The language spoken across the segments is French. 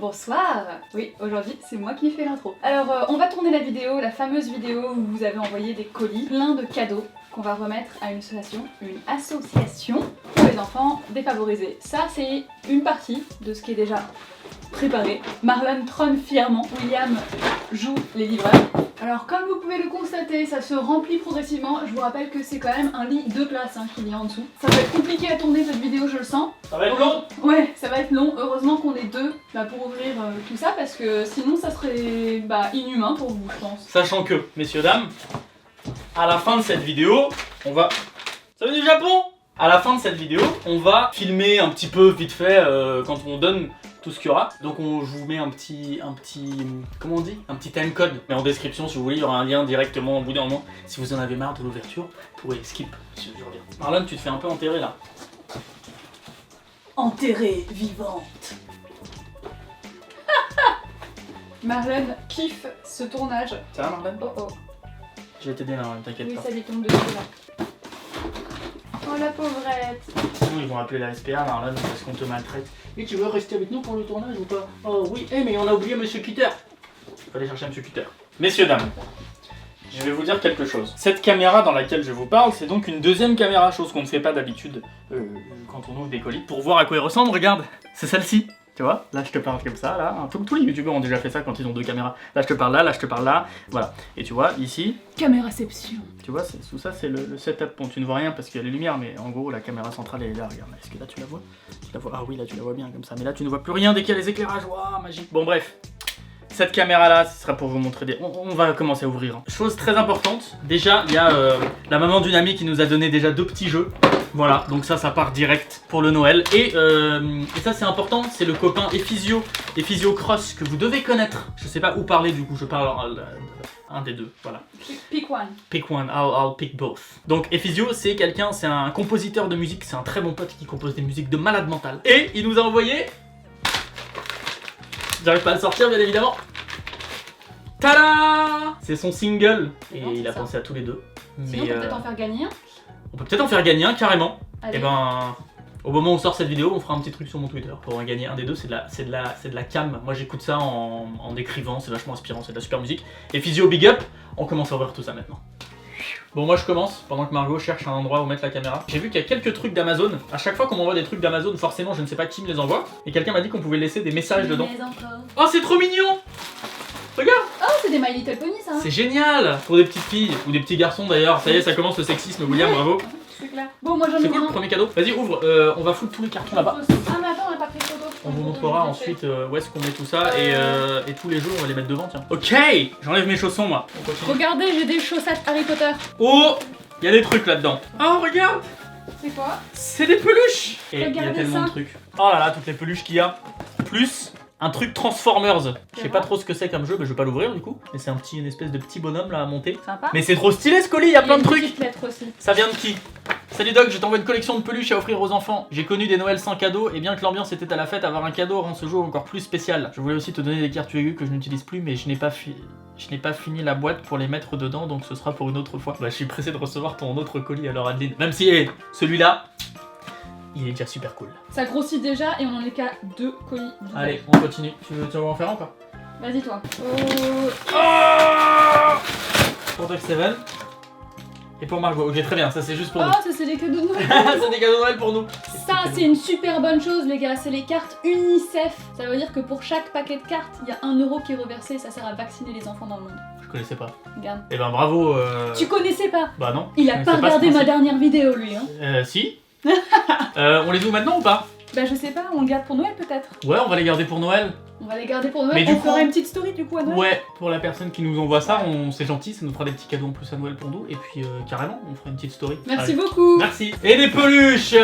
Bonsoir. Oui, aujourd'hui c'est moi qui fais l'intro. Alors on va tourner la vidéo, la fameuse vidéo où vous avez envoyé des colis, plein de cadeaux qu'on va remettre à une association pour les enfants défavorisés. Ça c'est une partie de ce qui est déjà préparé. Marlon trône fièrement, William joue les livreurs. Alors comme vous pouvez le constater, ça se remplit progressivement. Je vous rappelle que c'est quand même un lit 2 places qu'il y a en dessous. Ça va être compliqué à tourner cette vidéo, je le sens. Ça va être long. Ouais, ça va être long. Heureusement qu'on est deux pour ouvrir tout ça parce que sinon ça serait inhumain pour vous, je pense. Sachant que, messieurs, dames, à la fin de cette vidéo, on va... Ça vient du Japon. À la fin de cette vidéo, on va filmer un petit peu vite fait quand on donne tout ce qu'il y aura. Donc je vous mets un petit, comment on dit, un petit timecode. Mais en description, si vous voulez, il y aura un lien directement au bout d'un moment. Si vous en avez marre de l'ouverture, vous pourrez skip. Je reviens. Marlon, tu te fais un peu enterrer là. Enterrée vivante. Marlon kiffe ce tournage. Ça va, Marlon? Oh oh. Je vais t'aider là, t'inquiète Oui, pas. ça lui tombe dessus là. Oh la pauvrette. Sinon ils vont appeler la SPA, Marlon, parce qu'on te maltraite. Et tu veux rester avec nous pour le tournage ou pas? Oh oui, mais on a oublié Monsieur Cutter. Il faut aller chercher Monsieur Cutter. Messieurs, dames, je vais vous dire quelque chose. Cette caméra dans laquelle je vous parle, c'est donc une deuxième caméra, chose qu'on ne fait pas d'habitude quand on ouvre des colis. Pour voir à quoi ils ressemblent, regarde, c'est celle-ci. Tu vois, là je te parle comme ça, là, tous les youtubeurs ont déjà fait ça quand ils ont deux caméras. Là je te parle là je te parle là, voilà. Et tu vois, ici... Caméraception. Tu vois, tout ça c'est le setup. Bon, tu ne vois rien parce qu'il y a les lumières, mais en gros la caméra centrale elle est là, regarde. Est-ce que là tu la vois? Tu la vois? Ah oui, là tu la vois bien comme ça, mais là tu ne vois plus rien dès qu'il y a les éclairages, waouh, magique. Bon bref, cette caméra là, ce sera pour vous montrer des... On va commencer à ouvrir. Hein. Chose très importante, déjà il y a la maman d'une amie qui nous a donné déjà 2 petits jeux. Voilà, donc ça part direct pour le Noël. Et ça c'est important, c'est le copain Ephysio Cross que vous devez connaître. Je sais pas où parler du coup, je parle un des deux, voilà. Pick one. Pick one, I'll pick both. Donc Ephysio c'est quelqu'un, c'est un compositeur de musique, c'est un très bon pote qui compose des musiques de malade mental. Et il nous a envoyé... J'arrive pas à le sortir bien évidemment. Tada! C'est son single. Et bon, il a ça. pensé à tous les deux. Sinon on peut peut-être en faire gagner un. On peut peut-être en faire gagner un carrément. Allez. Et ben, au moment où on sort cette vidéo, on fera un petit truc sur mon Twitter pour en gagner un des deux. C'est de la cam. Moi j'écoute ça en écrivant, c'est vachement inspirant, c'est de la super musique. Et Physio Big Up, on commence à ouvrir tout ça maintenant. Bon, moi je commence pendant que Margot cherche un endroit où mettre la caméra. J'ai vu qu'il y a quelques trucs d'Amazon. À chaque fois qu'on m'envoie des trucs d'Amazon, forcément je ne sais pas qui me les envoie. Et quelqu'un m'a dit qu'on pouvait laisser des messages dedans. Oh, c'est trop mignon! Regarde! Oh, c'est des My Little Pony ça. C'est génial! Pour des petites filles ou des petits garçons d'ailleurs. Ça y est, ça commence le sexisme, William, bravo. C'est clair. Bon, moi j'en ai C'est cool, un. premier cadeau. Vas-y, ouvre. On va foutre tous les cartons là-bas. Ah, mais attends, on a pas pris de photo. On vous montrera ensuite où est-ce qu'on met tout ça et tous les jours on va les mettre devant, tiens. Ok! J'enlève mes chaussons moi. On continue. Regardez, j'ai des chaussettes Harry Potter. Oh! Il y a des trucs là-dedans. Oh, regarde! C'est quoi? C'est des peluches! Et il y a Regardez tellement ça. de trucs. Oh là là, toutes les peluches qu'il y a. Plus un truc Transformers. Je sais pas trop ce que c'est comme jeu, mais je vais pas l'ouvrir du coup. Mais c'est une espèce de petit bonhomme là à monter. Sympa. Mais c'est trop stylé ce colis, il y a plein de trucs! Petite lettre aussi. Ça vient de qui? Salut Doc, je t'envoie une collection de peluches à offrir aux enfants. J'ai connu des Noëls sans cadeau et bien que l'ambiance était à la fête, avoir un cadeau rend ce jour encore plus spécial. Je voulais aussi te donner des cartes UEU que je n'utilise plus mais je n'ai pas fini la boîte pour les mettre dedans donc ce sera pour une autre fois. Bah je suis pressé de recevoir ton autre colis alors Adeline. Même si celui-là, il est déjà super cool. Ça grossit déjà et on en est qu'à 2 colis. Allez, on continue. Tu veux en faire un ou pas? Vas-y toi. Pour Doc Seven. Et pour Margot, ok très bien, ça c'est juste pour nous. Oh, ça c'est des cadeaux de Noël. C'est des cadeaux de Noël pour nous. Ça c'est une super bonne chose les gars, c'est les cartes UNICEF. Ça veut dire que pour chaque paquet de cartes, il y a 1 euro qui est reversé et ça sert à vacciner les enfants dans le monde. Je connaissais pas. Regarde. Et ben bravo. Tu connaissais pas? Bah non. Il a Je pas connaissais regardé ce ma principe. dernière vidéo lui hein. Si. On les ouvre maintenant ou pas? Bah je sais pas, on le garde pour Noël peut-être. Ouais, on va les garder pour Noël. On va les garder pour Noël, Mais du on coup- fera une petite story du coup à Noël. Ouais, pour la personne qui nous envoie ça, c'est gentil, ça nous fera des petits cadeaux en plus à Noël pour nous. Et puis carrément, on fera une petite story. Merci Allez. beaucoup. Merci. Et des peluches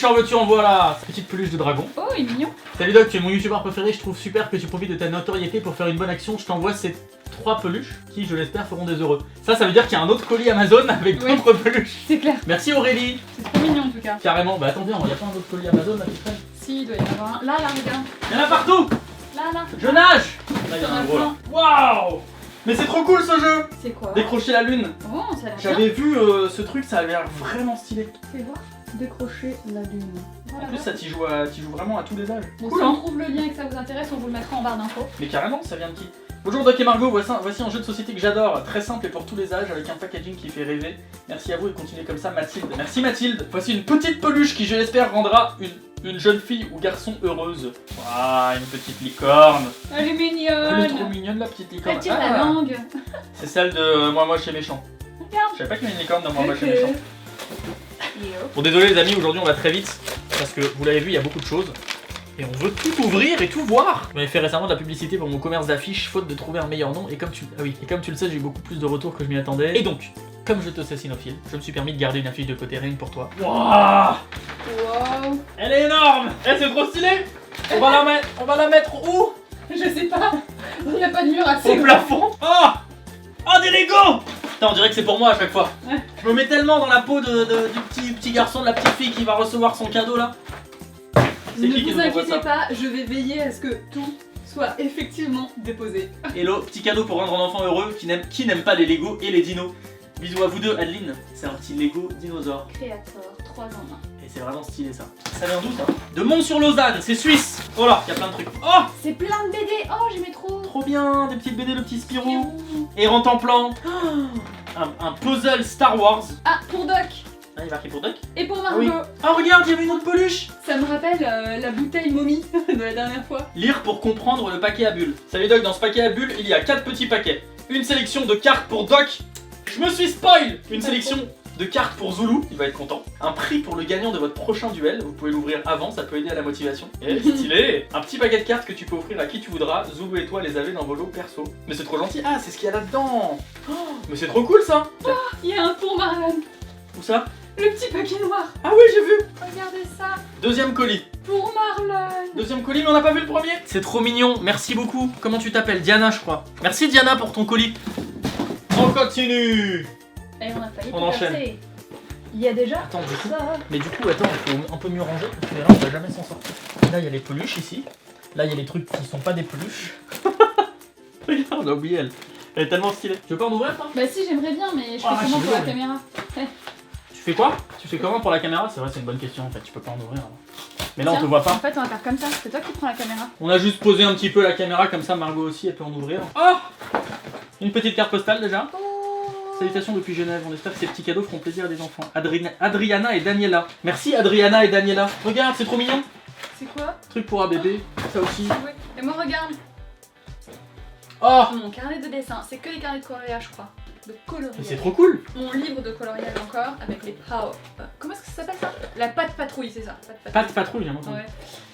en veux-tu en voilà. Petite peluche de dragon. Oh il est mignon. Salut Doc, tu es mon youtubeur préféré, je trouve super que tu profites de ta notoriété pour faire une bonne action. Je t'envoie ces 3 peluches qui, je l'espère, feront des heureux. Ça veut dire qu'il y a un autre colis Amazon avec Oui. d'autres peluches. C'est clair. Merci Aurélie. C'est trop mignon en tout cas. Carrément, bah attends, viens, il y a pas un autre colis Amazon là qui traîne. Si, il doit y en avoir un. Là, regarde. Il y en a partout. Là. Je nage. Là, il y en a un gros là. Waouh. Mais c'est trop cool ce jeu. C'est quoi? Décrocher la lune. Oh, ça a l'air bien. J'avais vu ce truc, ça a l'air vraiment stylé. Fais voir. décrocher la lune. En plus, ça t'y joue vraiment à tous les âges. Bon, Cool, si on hein. trouve le lien et que ça vous intéresse, on vous le mettra en barre d'infos. Mais carrément, ça vient de qui? Bonjour Doc et Margot, voici un jeu de société que j'adore, très simple et pour tous les âges, avec un packaging qui fait rêver. Merci à vous et continuez comme ça, Mathilde. Merci Mathilde. Voici une petite peluche qui, je l'espère, rendra une jeune fille ou garçon heureuse. Waouh, une petite licorne. Elle est mignonne. Elle est trop mignonne, la petite licorne. Elle tire la langue. C'est celle de Moi Moche et Méchant. Regarde. Je savais pas qu'il y avait une licorne dans Moi Moche et Méchant. Yo. Bon, désolé les amis, aujourd'hui on va très vite parce que vous l'avez vu, il y a beaucoup de choses et on veut tout ouvrir et tout voir. Je m'avais fait récemment de la publicité pour mon commerce d'affiches faute de trouver un meilleur nom et comme tu le sais, j'ai eu beaucoup plus de retours que je m'y attendais. Et donc, comme je te sais cinéphile, je me suis permis de garder une affiche de côté rien que pour toi. Waouh, Wow. elle est énorme. Elle c'est trop stylé. On va la mettre où? Je sais pas. Il n'y a pas de mur assez. Au plafond. Oh des Lego. Putain, on dirait que c'est pour moi à chaque fois. Ouais. Je me mets tellement dans la peau du petit garçon, de la petite fille qui va recevoir son cadeau là. C'est qui Ne vous nous envoie ça? inquiétez pas, je vais veiller à ce que tout soit effectivement déposé. Hello, petit cadeau pour rendre un enfant heureux qui n'aime pas les Lego et les dinos. Bisous à vous deux, Adeline. C'est un petit Lego dinosaure. Créateur, 3 en 1. Et c'est vraiment stylé ça. Ça vient d'où ça? De Mont-sur-Lausanne, c'est suisse. Oh là, il y a plein de trucs. Oh, C'est plein de BD. Oh, j'aimais trop. trop bien, des petites BD, le petit Spirou. Spirou. Errant en plan. Un puzzle Star Wars. Ah, pour Doc. Ah, il est marqué pour Doc. Et pour Ah Margot. oui. Ah, regarde, il y avait une autre peluche. Ça me rappelle la bouteille momie de la dernière fois. Lire pour comprendre le paquet à bulles. Salut Doc, dans ce paquet à bulles, il y a 4 petits paquets. Une sélection de cartes pour Doc. Je me suis spoil. Une sélection de cartes pour Zoulou, il va être content. Un prix pour le gagnant de votre prochain duel. Vous pouvez l'ouvrir avant, ça peut aider à la motivation. Et stylé. Un petit paquet de cartes que tu peux offrir à qui tu voudras. Zoulou et toi les avez dans vos lots perso. Mais c'est trop gentil. Ah, c'est ce qu'il y a là-dedans. Oh, mais c'est trop cool ça. Tiens. Il y a un pour Marlon. Où ça? Le petit paquet noir. Ah oui, j'ai vu. Regardez ça. Deuxième colis. Pour Marlon. Deuxième colis, mais on n'a pas vu le premier. C'est trop mignon, merci beaucoup. Comment tu t'appelles? Diana, je crois. Merci Diana pour ton colis. On continue. Et on a failli On tout enchaîne. casser. Il y a déjà Attends, du coup. ça. Mais du coup, attends, il faut un peu mieux ranger parce que là, on va jamais s'en sortir. Là, il y a les peluches ici. Là, il y a les trucs qui sont pas des peluches. Regarde, on a oublié elle. Elle est tellement stylée. Tu veux pas en ouvrir, toi? Bah si, j'aimerais bien, mais je fais Ah, comment je pour la veux, mais- caméra? Tu fais quoi? Tu fais comment pour la caméra? C'est vrai, c'est une bonne question en fait. Tu peux pas en ouvrir. Mais là, on Tiens, te voit En pas. fait, on va faire comme ça. C'est toi qui prends la caméra. On a juste posé un petit peu la caméra comme ça, Margot aussi, elle peut en ouvrir. Oh! Une petite carte postale déjà. Oh. Salutations depuis Genève, on espère que ces petits cadeaux feront plaisir à des enfants. Adriana et Daniela. Merci Adriana et Daniela. Regarde, c'est trop mignon. C'est quoi? Truc pour un bébé, ça aussi. Ouais. Et moi, regarde. Oh! Mon carnet de dessin. C'est que les carnets de coloriage, je crois. De coloriage. Mais c'est trop cool. Mon livre de coloriage encore avec les power. Comment est-ce que ça s'appelle ça? La patte patrouille, c'est ça. Pas de patrouille, j'ai entendu. Ouais.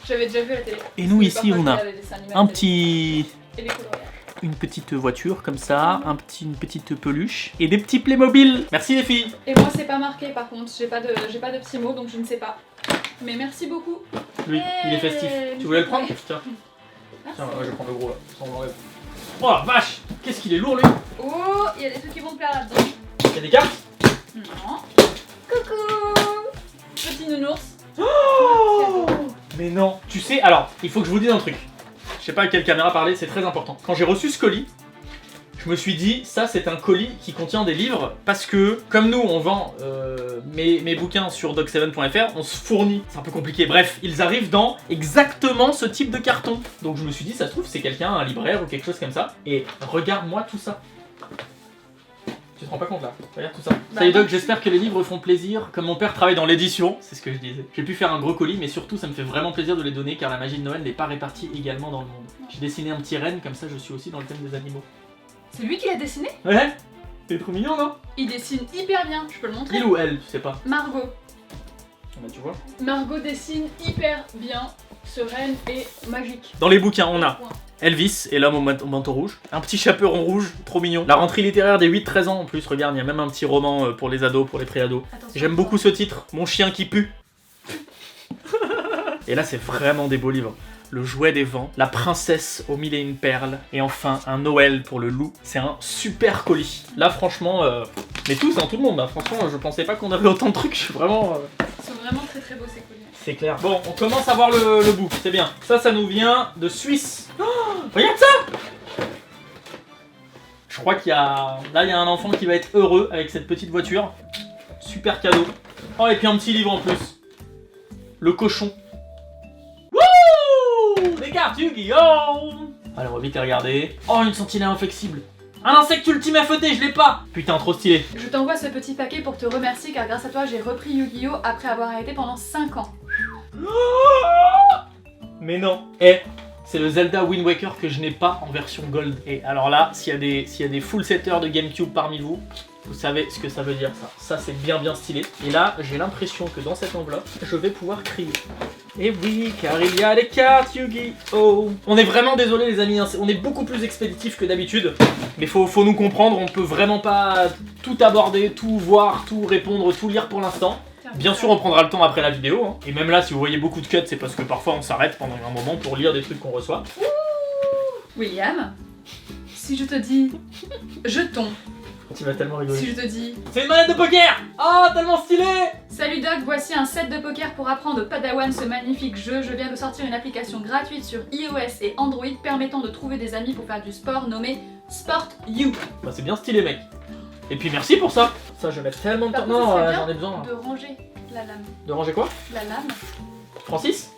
J'avais déjà vu à la télé. Et nous ici, Parfois, on je a regarde les dessins animés à un la télé. petit... Et les coloriages. Une petite voiture comme ça, une petite peluche et des petits Playmobil. Merci les filles. Et moi, c'est pas marqué par contre. J'ai pas de petits mots donc je ne sais pas. Mais merci beaucoup. Lui, il est festif. Tu voulais le prendre? Ouais. Tiens, Merci. tiens, ouais, je prends le gros là. Ça, on l'enlève. Oh la vache! Qu'est-ce qu'il est lourd lui! Oh, il y a des trucs qui vont me plaire là-dedans. Il y a des cartes? Non. Coucou. Petit nounours. Oh! Mais non! Tu sais, alors, il faut que je vous dise un truc. Je sais pas à quelle caméra parler, c'est très important. Quand j'ai reçu ce colis, je me suis dit, ça c'est un colis qui contient des livres, parce que, comme nous on vend mes bouquins sur doc7.fr, on se fournit, c'est un peu compliqué, bref, ils arrivent dans exactement ce type de carton. Donc je me suis dit, ça se trouve c'est quelqu'un, un libraire ou quelque chose comme ça, et regarde-moi tout ça. Tu te rends pas compte là? Regarde tout ça. Salut Doc, j'espère que les livres font plaisir. Comme mon père travaille dans l'édition, c'est ce que je disais. J'ai pu faire un gros colis, mais surtout ça me fait vraiment plaisir de les donner car la magie de Noël n'est pas répartie également dans le monde. J'ai dessiné un petit renne, comme ça je suis aussi dans le thème des animaux. C'est lui qui l'a dessiné? Ouais? C'est trop mignon, non? Il dessine hyper bien. Je peux le montrer. Il ou elle, tu sais pas. Margot. Bah, tu vois. Margot dessine hyper bien. Sereine et magique. Dans les bouquins, on a Point. Elvis et l'homme au manteau rouge. Un petit chaperon rouge, trop mignon. La rentrée littéraire des 8-13 ans en plus, regarde, il y a même un petit roman pour les ados, pour les pré-ados. Attention. J'aime beaucoup ce titre, Mon chien qui pue. Et là, c'est vraiment des beaux livres. Le jouet des vents, La princesse aux mille et une perles, et enfin un Noël pour le loup. C'est un super colis. Là, franchement, mais tous, hein, tout le monde. Hein, franchement, je pensais pas qu'on avait autant de trucs. Je suis vraiment. Ils sont vraiment très très beaux ces colis. C'est clair. Bon, on commence à voir le bout. C'est bien. Ça nous vient de Suisse. Oh, regarde ça! Je crois qu'il y a. Là, il y a un enfant qui va être heureux avec cette petite voiture. Super cadeau. Oh, et puis un petit livre en plus. le cochon. Wouh! Des cartes Yu-Gi-Oh! Allez, on va vite les regarder. Oh, une sentinelle inflexible. Un insecte ultime à feuter, je l'ai pas! Putain, trop stylé. Je t'envoie ce petit paquet pour te remercier car grâce à toi j'ai repris Yu-Gi-Oh! Après avoir arrêté pendant 5 ans. Mais non. Eh, c'est le Zelda Wind Waker que je n'ai pas en version Gold. Et alors là, s'il y a des full setters de GameCube parmi vous, vous savez ce que ça veut dire ça. Ça c'est bien stylé. Et là, j'ai l'impression que dans cette enveloppe, je vais pouvoir crier. Et oui, car il y a des cartes Yu-Gi-Oh! On est vraiment désolé les amis, hein, on est beaucoup plus expéditif que d'habitude. Mais faut nous comprendre, on peut vraiment pas tout aborder, tout voir, tout répondre, tout lire pour l'instant. Bien sûr, on prendra le temps après la vidéo. Hein. Et même là, si vous voyez beaucoup de cuts, c'est parce que parfois on s'arrête pendant un moment pour lire des trucs qu'on reçoit. William, si je te dis jeton, Tu vas tellement rigoler. si je te dis C'est une manette de poker! Oh, tellement stylé! salut Doc, voici un set de poker pour apprendre au Padawan ce magnifique jeu. Je viens de sortir une application gratuite sur iOS et Android permettant de trouver des amis pour faire du sport nommé Sport You. Bah, c'est bien stylé, mec. Et puis merci pour ça. Ça, je vais mettre tellement de temps. Par contre, Non, ce serait bien j'en ai besoin. de ranger la lame. De ranger quoi? La lame. Francis?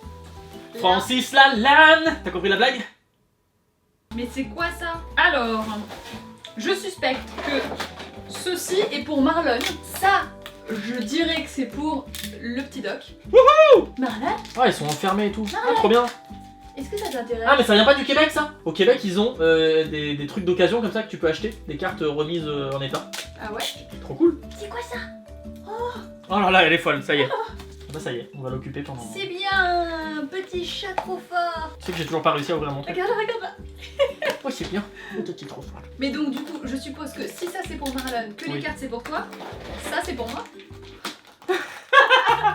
La- Francis Lalanne! T'as compris la blague? Mais c'est quoi ça? Alors, je suspecte que ceci est pour Marlon. Ça, je dirais que c'est pour le petit Doc. Wouhou! Marlon, Ah, ils sont enfermés et tout. Ah, trop bien. est-ce que ça t'intéresse? Ah, mais ça vient pas du Québec, ça? Au Québec, ils ont des trucs d'occasion comme ça que tu peux acheter. Des cartes remises en état. Ah ouais? Trop cool. C'est quoi ça? Oh là là, elle est folle, ça y est. Bah, ça y est, on va l'occuper pendant. C'est bien, petit chat trop fort. Tu sais que j'ai toujours pas réussi à ouvrir mon truc. Regarde. Oh, c'est bien. Le petit trop fort. Mais donc du coup, je suppose que si ça c'est pour Marlon, que les Oui. cartes c'est pour toi, ça c'est pour moi.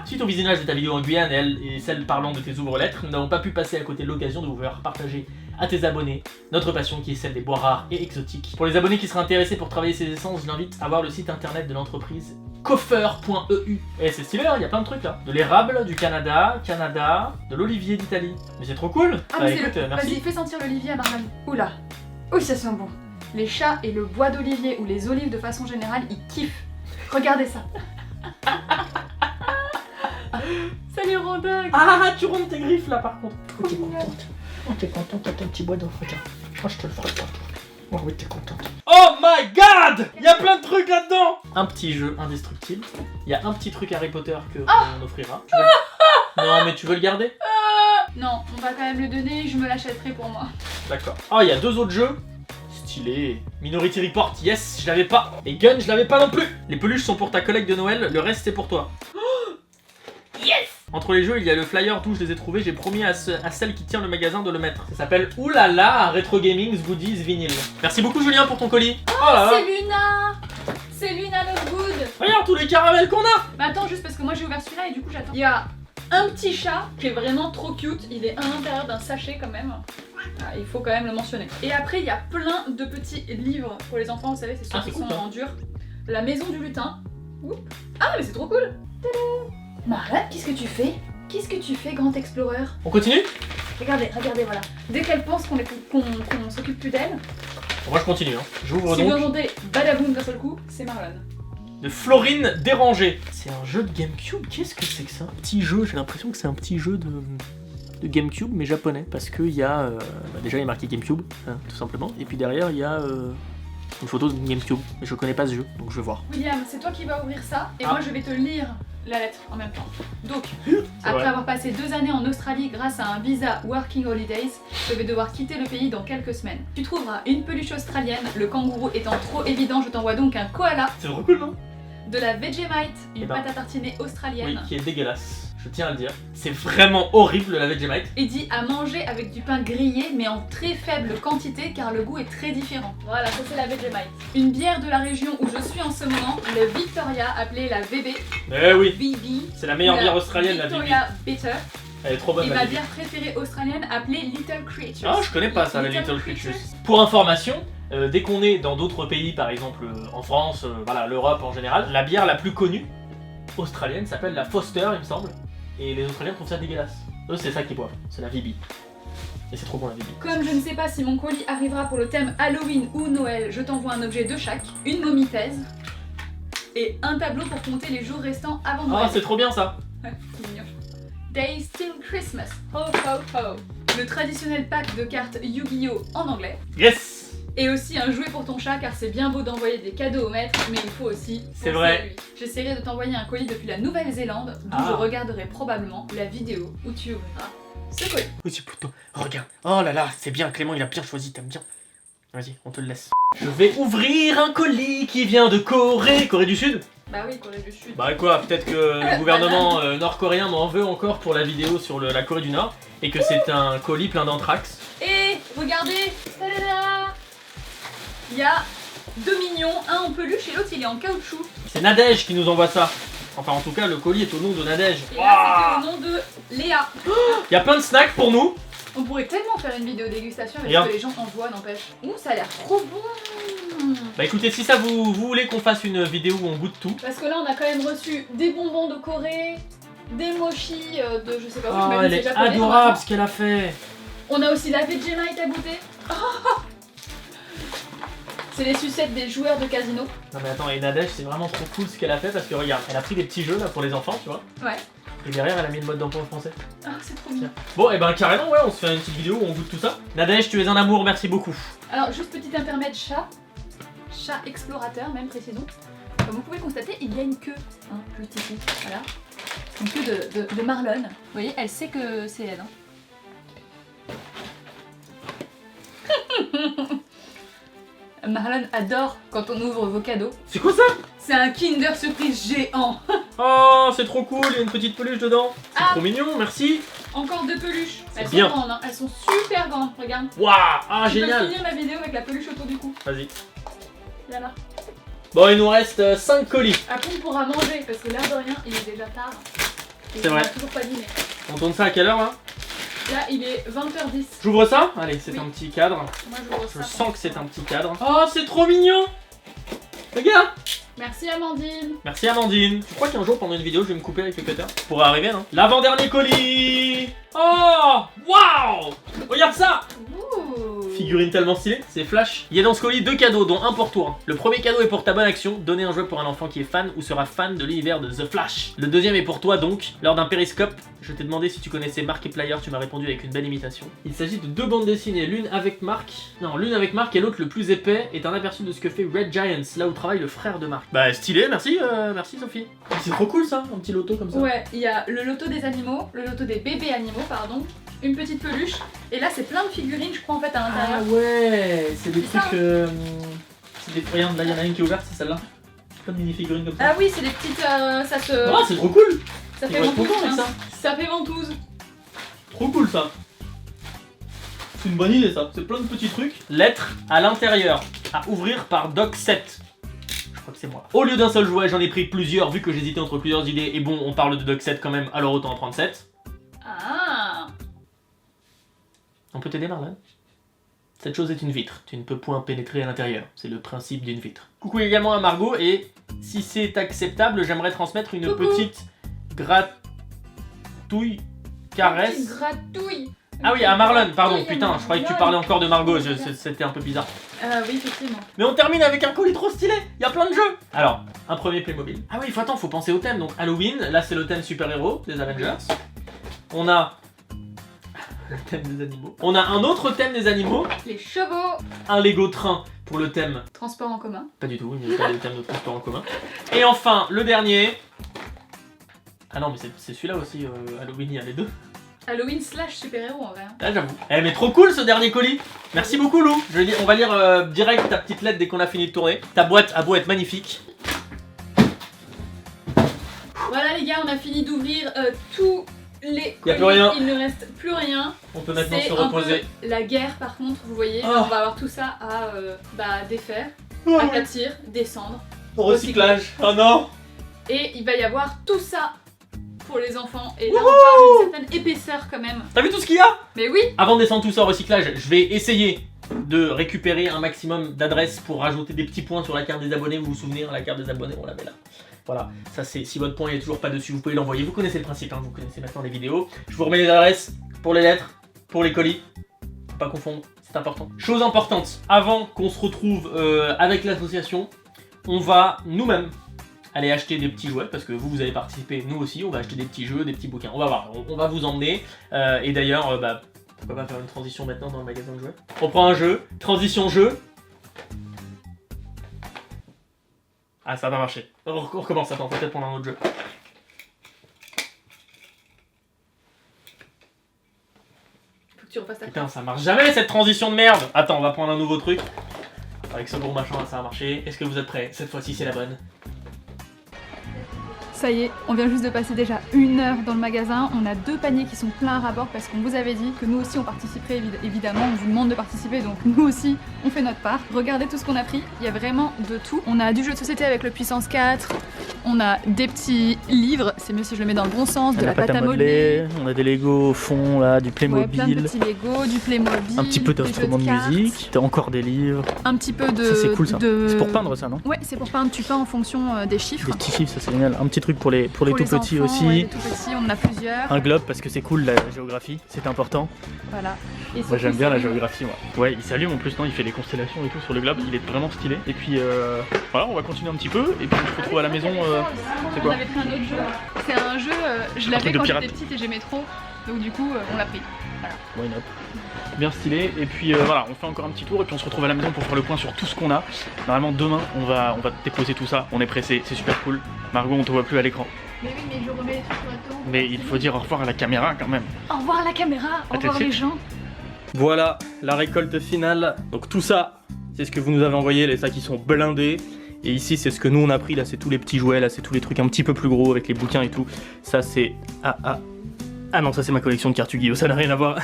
Suite au visionnage de ta vidéo en Guyane et celle parlant de tes ouvres-lettres, nous n'avons pas pu passer à côté de l'occasion de vous faire partager à tes abonnés notre passion qui est celle des bois rares et exotiques. Pour les abonnés qui seraient intéressés pour travailler ces essences, je l'invite à voir le site internet de l'entreprise coffer.eu. Et c'est stylé, il y a plein de trucs là. De l'érable du Canada, de l'olivier d'Italie. Mais c'est trop cool. Ah Bah, mais c'est écoute, le... merci. Vas-y, fais sentir l'olivier à Marlon. Oula. Oui, ça sent bon. Les chats et le bois d'olivier ou les olives de façon générale, ils kiffent. Regardez ça. Salut Rondin. Ah, tu rondes tes griffes là par contre. Oh, t'es contente. Oh, t'es contente, t'as ton petit bois d'eau. Regarde. Oh, je te le ferai pas. Oh oui, t'es contente. Oh my god! Il y a plein de trucs là-dedans! Un petit jeu indestructible. Il y a un petit truc Harry Potter que on offrira. Non, mais tu veux le garder? Non, on va quand même le donner, je me l'achèterai pour moi. D'accord. Ah, il y a deux autres jeux. Stylé. Minority Report, yes, je l'avais pas. Et Gun, je l'avais pas non plus. Les peluches sont pour ta collègue de Noël, le reste c'est pour toi. Yes! Entre les jeux, il y a le flyer d'où je les ai trouvés. J'ai promis à celle qui tient le magasin de le mettre. Ça s'appelle Oulala, Retro Gaming Goodies Vinyl. Merci beaucoup Julien pour ton colis. Oh là là. C'est Luna. C'est Luna Lovegood. Regarde tous les caramels qu'on a. Mais attends, juste parce que moi j'ai ouvert celui-là et du coup j'attends. Il y a un petit chat qui est vraiment trop cute. Il est à l'intérieur d'un sachet quand même. Ah, il faut quand même le mentionner. Et après, il y a plein de petits livres pour les enfants, vous savez, c'est ceux Ah, qui c'est sont cool, ça. en dur. La maison du lutin. Oups. Ah, mais c'est trop cool. Marlon, qu'est-ce que tu fais? Qu'est-ce que tu fais, grand explorer? On continue? Regardez, voilà. Dès qu'elle pense qu'on s'occupe plus d'elle, Bon, moi je continue. Hein. J'ouvre si vous donc entendez badaboum d'un seul coup, c'est Marlon. de Florine Dérangée. C'est un jeu de GameCube. Qu'est-ce que c'est que ça? Petit jeu, j'ai l'impression que c'est un petit jeu de GameCube mais japonais parce qu'il y a déjà il y a marqué GameCube hein, tout simplement et puis derrière il y a une photo de GameCube mais je connais pas ce jeu donc je vais voir. William, c'est toi qui vas ouvrir ça et Ah. moi je vais te lire la lettre en même temps. Donc, C'est après vrai. avoir passé 2 années en Australie grâce à un visa Working Holidays, je vais devoir quitter le pays dans quelques semaines. Tu trouveras une peluche australienne, le kangourou étant trop évident, je t'envoie donc un koala, C'est trop cool non? de la Vegemite, une Eh ben. pâte à tartiner Oui, australienne, qui est dégueulasse. Je tiens à le dire. C'est vraiment horrible la Vegemite. et dit à manger avec du pain grillé mais en très faible quantité car le goût est très différent. Voilà, ça c'est la Vegemite. Une bière de la région où je suis en ce moment, le Victoria, appelée la VB, Eh oui, VB. c'est la meilleure bière australienne la Vivi. Victoria Bitter. Elle est trop bonne Et la ma Vivi. bière préférée australienne appelée Little Creatures. Ah, je connais pas ça, la Little Creatures. Pour information, dès qu'on est dans d'autres pays, par exemple en France, voilà, l'Europe en général, la bière la plus connue australienne s'appelle la Foster, il me semble. Et les Australiens trouvent ça dégueulasse. Eux, c'est ça qu'ils boivent, c'est la VB. Et c'est trop bon la VB. Comme je ne sais pas si mon colis arrivera pour le thème Halloween ou Noël, je t'envoie un objet de chaque, une momie thèse et un tableau pour compter les jours restants avant Noël. Ah, c'est trop bien ça. Ouais, c'est mignon. Days Till Christmas. Ho ho ho. Le traditionnel pack de cartes Yu-Gi-Oh en anglais. Yes. Et aussi un jouet pour ton chat car c'est bien beau d'envoyer des cadeaux au maître, mais il faut aussi C'est penser vrai. à lui. J'essaierai de t'envoyer un colis depuis la Nouvelle-Zélande, d'où Ah. je regarderai probablement la vidéo où tu ouvriras ce colis. Oui, c'est plutôt. Oh, regarde. Oh là là, c'est bien, Clément, il a bien choisi, t'aimes bien. Vas-y, on te le laisse. Je vais ouvrir un colis qui vient de Corée. Corée du Sud? Bah oui, Corée du Sud. Bah quoi, peut-être que le gouvernement nord-coréen m'en veut encore pour la vidéo sur la Corée du Nord. Et que c'est un colis plein d'anthrax. Et regardez, tadada, il y a deux mignons, un en peluche et l'autre il est en caoutchouc. C'est Nadège qui nous envoie ça. Enfin, en tout cas, le colis est au nom de Nadège. Et là c'était au nom de Léa. Il y a plein de snacks pour nous. On pourrait tellement faire une vidéo dégustation avec Regarde. ce que les gens envoient, n'empêche. Ouh, ça a l'air trop bon. Bah écoutez, si ça vous voulez qu'on fasse une vidéo où on goûte tout. Parce que là on a quand même reçu des bonbons de Corée, des mochis de je sais pas où, Oh, j'imagine elle c'est est japonais, adorable normalement. ce qu'elle a fait. On a aussi la Vegemite à goûter. C'est les sucettes des joueurs de casino. Non mais attends, et Nadège, c'est vraiment trop cool ce qu'elle a fait parce que regarde, elle a pris des petits jeux là pour les enfants, tu vois. Ouais. Et derrière, elle a mis le mode d'emploi en français. Ah, c'est trop bien. Bon, et ben carrément, ouais, on se fait une petite vidéo où on goûte tout ça. Nadège, tu es un amour, merci beaucoup. Alors, juste petit intermède chat. Chat explorateur, même précisons. Comme vous pouvez le constater, il y a une queue, hein, juste ici. Voilà. Une queue de Marlon. Vous voyez, elle sait que c'est elle. Hein. Marlon adore quand on ouvre vos cadeaux. C'est quoi ça? C'est un Kinder Surprise géant. Oh, c'est trop cool, il y a une petite peluche dedans. C'est Ah. trop mignon, merci. Encore deux peluches. Elles sont bien. grandes, hein. Elles sont super grandes. Regarde. Waouh, ah Tu peux génial. finir la vidéo avec la peluche autour du cou. Vas-y. Voilà. Bon, il nous reste 5 colis. Après, on pourra manger parce que l'air de rien, il est déjà tard. Et C'est vrai. On a toujours pas dîné. On tourne ça à quelle heure là? Là, il est 20h10. J'ouvre ça? Allez, c'est Oui. un petit cadre. Moi, je vois Je ça. sens que c'est un petit cadre. Oh, c'est trop mignon. Regarde. Merci, Amandine. Merci Amandine. Tu crois qu'un jour pendant une vidéo je vais me couper avec le cutter? Pourrait arriver, non? L'avant-dernier colis. Oh, waouh. Regarde ça. Ouh. Figurine tellement stylée, c'est Flash. Il y a dans ce colis 2 cadeaux, dont un pour toi. Le premier cadeau est pour ta bonne action, donner un jouet pour un enfant qui est fan ou sera fan de l'univers de The Flash. Le deuxième est pour toi donc, lors d'un périscope, je t'ai demandé si tu connaissais Markiplier, tu m'as répondu avec une belle imitation. Il s'agit de 2 bandes dessinées, l'une avec Mark, et l'autre le plus épais, est un aperçu de ce que fait Red Giants, là où travaille le frère de Mark. Bah stylé, merci, merci Sophie. C'est trop cool ça, un petit loto comme ça. Ouais, il y a le loto des animaux, le loto des bébés animaux, pardon, une petite peluche, et là c'est plein de figurines, je crois en fait à l'intérieur. Ah ouais, c'est des C'est ça. trucs. C'est des. Regarde, là il y en a une qui est ouverte, c'est celle-là. Plein de mini-figurines comme ça. Ah oui, c'est des petites. Ça se. Ah, c'est trop cool! ça ils fait vont être ventouse. contents avec hein. ça. Ça fait ventouse. Trop cool ça! C'est une bonne idée ça, c'est plein de petits trucs. Lettres à l'intérieur, à ouvrir par Doc 7. Je crois que c'est moi. Au lieu d'un seul jouet, j'en ai pris plusieurs, vu que j'hésitais entre plusieurs idées. Et bon, on parle de Doc 7 quand même, alors autant en prendre 7. Ah. On peut t'aider, Marlon? Cette chose est une vitre, tu ne peux point pénétrer à l'intérieur, c'est le principe d'une vitre. Coucou également à Margot, et si c'est acceptable, j'aimerais transmettre une Coucou. petite gratouille, caresse. Une petite gratouille. Ah oui, à Marlon, pardon, Oui, putain, à je croyais que tu Marlon. parlais encore de Margot, Oui, c'était un peu bizarre. Oui, effectivement. Mais on termine avec un colis trop stylé, il y a plein de jeux. Alors, un premier Playmobil. Ah oui, faut penser au thème, donc Halloween, là c'est le thème super-héros des Avengers. On a le thème des animaux. On a un autre thème des animaux, Les chevaux. un Lego train pour le thème. Transport en commun. Pas du tout, il n'y a pas de thème de transport en commun. Et enfin, le dernier. Ah non, mais c'est celui-là aussi, Halloween, il y a les deux. Halloween slash super-héros en vrai. hein. Ah, j'avoue. Eh, mais trop cool ce dernier colis. Merci beaucoup, Lou. On va lire direct ta petite lettre dès qu'on a fini de tourner. Ta boîte a beau être magnifique. Voilà les gars, on a fini d'ouvrir tous les Y a colis. plus rien. Il ne reste plus rien. On peut maintenant C'est se un reposer. peu la guerre par contre, vous voyez. Oh. Là, on va avoir tout ça à défaire, à aplatir, descendre. Recyclage. Oh non. Et il va y avoir tout ça pour les enfants. Et là on parle d'une certaine épaisseur quand même. T'as vu tout ce qu'il y a? Mais oui. Avant de descendre tout ça au recyclage, je vais essayer de récupérer un maximum d'adresses pour rajouter des petits points sur la carte des abonnés. Vous vous souvenez, la carte des abonnés, on l'avait là. Voilà, ça c'est, si votre point n'est toujours pas dessus, vous pouvez l'envoyer. Vous connaissez le principe, hein, vous connaissez maintenant les vidéos. Je vous remets les adresses pour les lettres, pour les colis. Faut pas confondre, c'est important. Chose importante, avant qu'on se retrouve avec l'association, on va nous-mêmes aller acheter des petits jouets parce que vous avez participé, nous aussi, on va acheter des petits jeux, des petits bouquins. On va voir, on va vous emmener. Et d'ailleurs, pourquoi pas faire une transition maintenant dans le magasin de jouets? On prend un jeu, transition jeu. Ah, ça va pas marcher. On recommence, attends, peut-être prendre un autre jeu. Faut que tu refasses ta Putain, ça marche jamais cette transition de merde. Attends, on va prendre un nouveau truc. Avec ce gros machin, ça a marché. Est-ce que vous êtes prêts? Cette fois-ci, c'est la bonne. Ça y est, on vient juste de passer déjà 1 heure dans le magasin. On a 2 paniers qui sont pleins à rabord parce qu'on vous avait dit que nous aussi on participerait évidemment. On vous demande de participer donc nous aussi on fait notre part. Regardez tout ce qu'on a pris, il y a vraiment de tout. On a du jeu de société avec le Puissance 4, on a des petits livres, c'est mieux si je le mets dans le bon sens, de la pâte à modeler. On a des Lego au fond là, du Playmobil. Ouais, plein de petits Lego, du Playmobil. Un petit peu des d'instruments jeux de cartes, musique, encore des livres. un petit peu de... Ça c'est cool ça. C'est pour peindre ça, non? Ouais, c'est pour peindre, tu peins en fonction des chiffres. Des petits chiffres, ça c'est génial. Un petit truc pour les tout petits enfants, aussi. Ouais, les tout petits, on en a plusieurs. Un globe parce que c'est cool la géographie, c'est important. Voilà. Et Moi j'aime bien la géographie, moi. Ouais, il s'allume en plus, non, il fait des constellations et tout sur le globe, il est vraiment stylé. Et puis voilà, on va continuer un petit peu et puis on se retrouve à la maison. C'est On quoi? avait pris un autre jeu. C'est un jeu, je l'avais truc de quand pirate. j'étais petite et j'aimais trop. Donc du coup, on l'a pris. Voilà. Why not? Bien stylé, et puis voilà, on fait encore un petit tour et puis on se retrouve à la maison pour faire le point sur tout ce qu'on a. Normalement demain on va déposer tout ça, on est pressé, c'est super cool. Margot, on te voit plus à l'écran. Mais oui, mais je remets les trucs correctement. Mais il faut dire au revoir à la caméra quand même. Au revoir la caméra, au revoir les gens. Voilà, la récolte finale. Donc tout ça, c'est ce que vous nous avez envoyé, les sacs qui sont blindés. Et ici, c'est ce que nous on a pris, là c'est tous les petits jouets, là c'est tous les trucs un petit peu plus gros avec les bouquins et tout. Ça c'est... Ah non, ça c'est ma collection de cartes Yu-Gi-Oh, ça n'a rien à voir.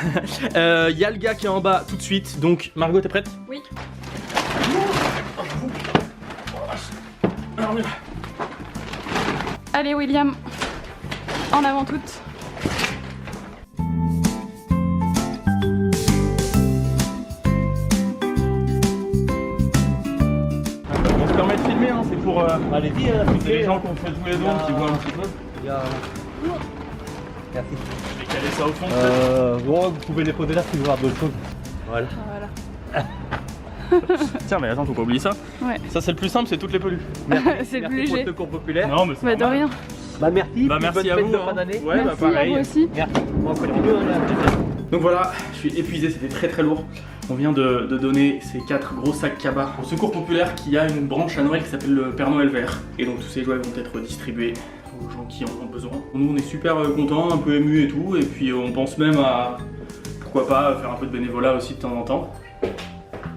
Y a le gars qui est en bas tout de suite, donc Margot, t'es prête? Oui. Allez William, en avant toutes. On se permet de filmer, hein, c'est pour Allez-y, c'est les gens qui ont fait tous les dons qui voient un petit peu. Merci. Je vais caler ça au fond. Bon, vous pouvez les poser là si vous voulez d'autres choses. Voilà. Voilà. Tiens, mais attends, faut pas oublier ça. Ouais. Ça c'est le plus simple, c'est toutes les peluches. C'est le plus Merci pour léger. ce concours populaire. Non, mais c'est Bah de normal. rien. Bah merci. Bah puis merci bonne à fête vous. de hein. fin d'année. Ouais, Merci bah à pareil. vous aussi. Merci. On continue, on est à plaisir. Donc voilà, je suis épuisé, c'était très très lourd. On vient de donner ces 4 gros sacs cabas au Secours Populaire qui a une branche à Noël qui s'appelle le Père Noël Vert. Et donc tous ces jouets vont être distribués aux gens qui en ont besoin. Nous on est super contents, un peu émus et tout, et puis on pense même à, pourquoi pas, faire un peu de bénévolat aussi de temps en temps.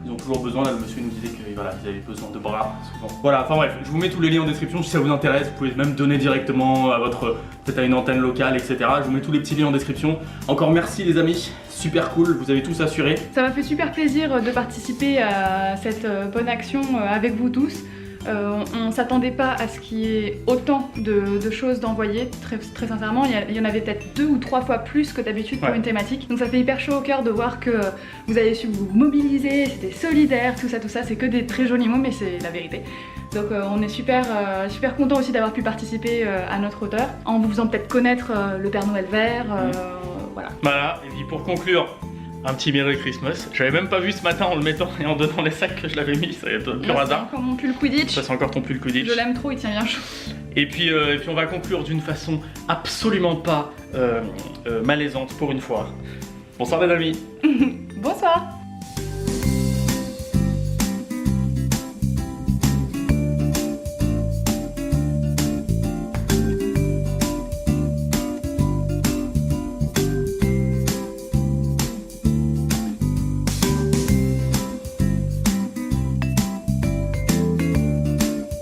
Ils ont toujours besoin, là le monsieur nous disait qu'ils voilà, avaient besoin de bras souvent. Voilà, enfin bref, je vous mets tous les liens en description si ça vous intéresse, vous pouvez même donner directement à votre, peut-être à une antenne locale, etc. Je vous mets tous les petits liens en description. Encore merci les amis, super cool, vous avez tous assuré. Ça m'a fait super plaisir de participer à cette bonne action avec vous tous. On s'attendait pas à ce qu'il y ait autant de choses d'envoyer, très sincèrement. Il y en avait peut-être 2 ou 3 fois plus que d'habitude pour une thématique. Donc ça fait hyper chaud au cœur de voir que vous avez su vous mobiliser, c'était solidaire, tout ça. C'est que des très jolis mots, mais c'est la vérité. Donc on est super content aussi d'avoir pu participer à notre hauteur, en vous faisant peut-être connaître le Père Noël Vert, voilà. Voilà, et puis pour conclure, un petit Merry Christmas. J'avais même pas vu ce matin en le mettant et en donnant les sacs que je l'avais mis, ça va être pur Là, hasard. c'est encore mon pull Quidditch. Ça c'est encore ton pull Quidditch. Je l'aime trop, il tient bien chaud. Et puis on va conclure d'une façon absolument pas malaisante pour une fois. Bonsoir les amis. Bonsoir.